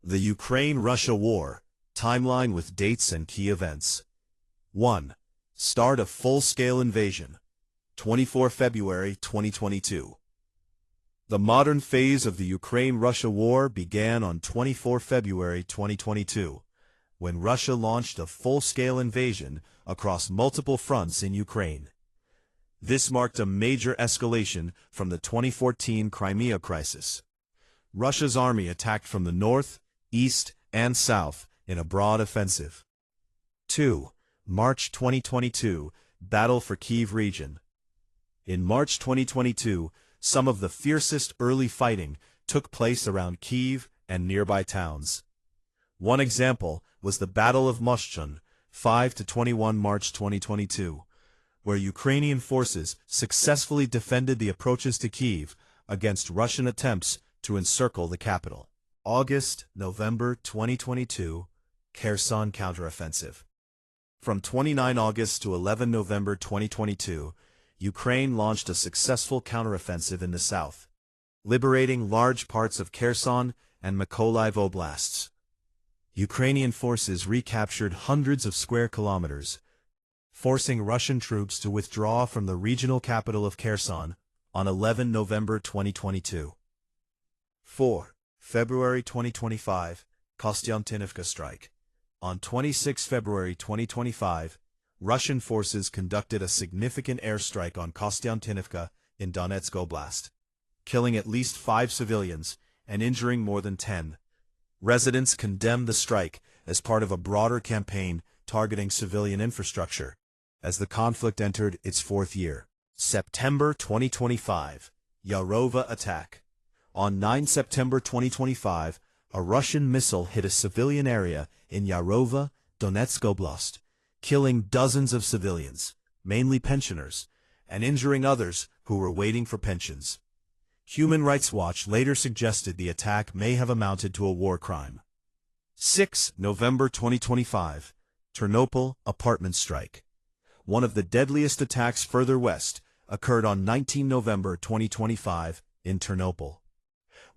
The Ukraine-Russia War, timeline with dates and key events. 1. Start of full-scale invasion. 24 February 2022. The modern phase of the Ukraine-Russia War began on 24 February 2022, when Russia launched a full-scale invasion across multiple fronts in Ukraine. This marked a major escalation from the 2014 Crimea crisis. Russia's army attacked from the north, east, and south in a broad offensive. 2. March 2022, Battle for Kyiv region. In March 2022, some of the fiercest early fighting took place around Kyiv and nearby towns. One example was the Battle of Moshchun, 5–21 March 2022, where Ukrainian forces successfully defended the approaches to Kyiv against Russian attempts to encircle the capital. August–November 2022, Kherson counteroffensive. From 29 August to 11 November 2022, Ukraine launched a successful counteroffensive in the south, liberating large parts of Kherson and Mykolaiv Oblasts. Ukrainian forces recaptured hundreds of square kilometers, forcing Russian troops to withdraw from the regional capital of Kherson on 11 November 2022. 4. February 2025, Kostiantynivka strike. On 26 February 2025, Russian forces conducted a significant airstrike on Kostiantynivka in Donetsk Oblast, killing at least 5 civilians and injuring more than 10. Residents condemned the strike as part of a broader campaign targeting civilian infrastructure, as the conflict entered its 4th year. September 2025, Yarova attack. On 9 September 2025, a Russian missile hit a civilian area in Yarova, Donetsk Oblast, killing dozens of civilians, mainly pensioners, and injuring others who were waiting for pensions. Human Rights Watch later suggested the attack may have amounted to a war crime. 6 November 2025, Ternopil apartment strike. One of the deadliest attacks further west occurred on 19 November 2025 in Ternopil.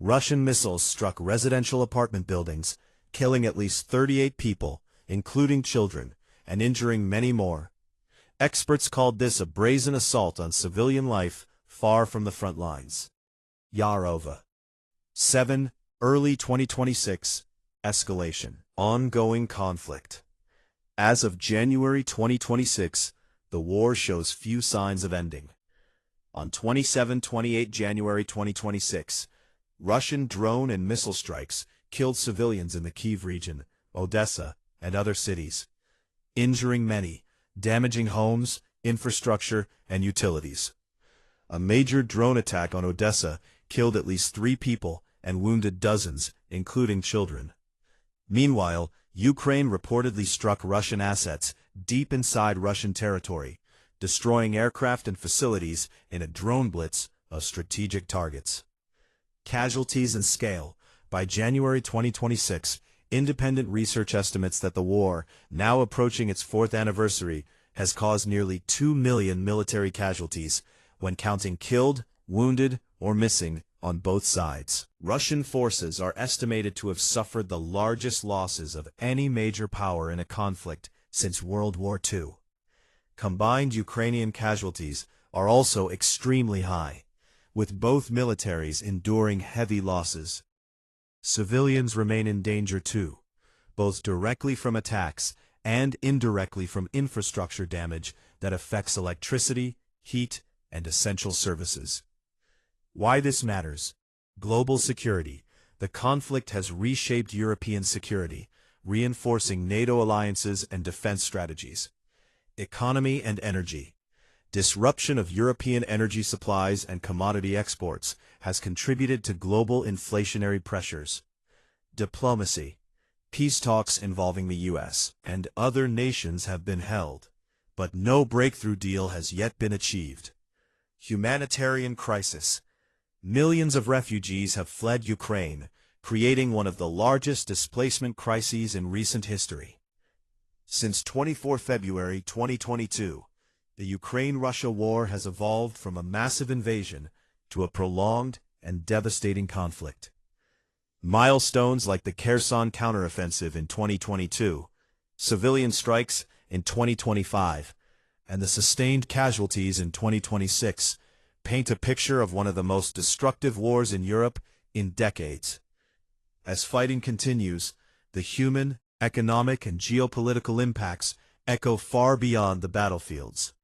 Russian missiles struck residential apartment buildings, killing at least 38 people, including children, and injuring many more. Experts called this a brazen assault on civilian life far from the front lines. Yarova. 7. Early 2026, escalation. Ongoing conflict. As of January 2026, the war shows few signs of ending. On 27–28 January 2026, Russian drone and missile strikes killed civilians in the Kyiv region, Odesa, and other cities, injuring many, damaging homes, infrastructure, and utilities. A major drone attack on Odesa killed at least 3 people and wounded dozens, including children. Meanwhile, Ukraine reportedly struck Russian assets deep inside Russian territory, destroying aircraft and facilities in a drone blitz of strategic targets. Casualties and scale. By January 2026, independent research estimates that the war, now approaching its 4th anniversary, has caused nearly 2 million military casualties, when counting killed, wounded, or missing on both sides. Russian forces are estimated to have suffered the largest losses of any major power in a conflict since World War II. Combined Ukrainian casualties are also extremely high, with both militaries enduring heavy losses. Civilians remain in danger too, both directly from attacks and indirectly from infrastructure damage that affects electricity, heat, and essential services. Why this matters? Global security. The conflict has reshaped European security, reinforcing NATO alliances and defense strategies. Economy and energy. Disruption of European energy supplies and commodity exports has contributed to global inflationary pressures. Diplomacy. Peace talks involving the U.S. and other nations have been held, but no breakthrough deal has yet been achieved. Humanitarian crisis. Millions of refugees have fled Ukraine, creating one of the largest displacement crises in recent history. Since 24 February 2022, the Ukraine-Russia war has evolved from a massive invasion to a prolonged and devastating conflict. Milestones like the Kherson counteroffensive in 2022, civilian strikes in 2025, and the sustained casualties in 2026 paint a picture of one of the most destructive wars in Europe in decades. As fighting continues, the human, economic, and geopolitical impacts echo far beyond the battlefields.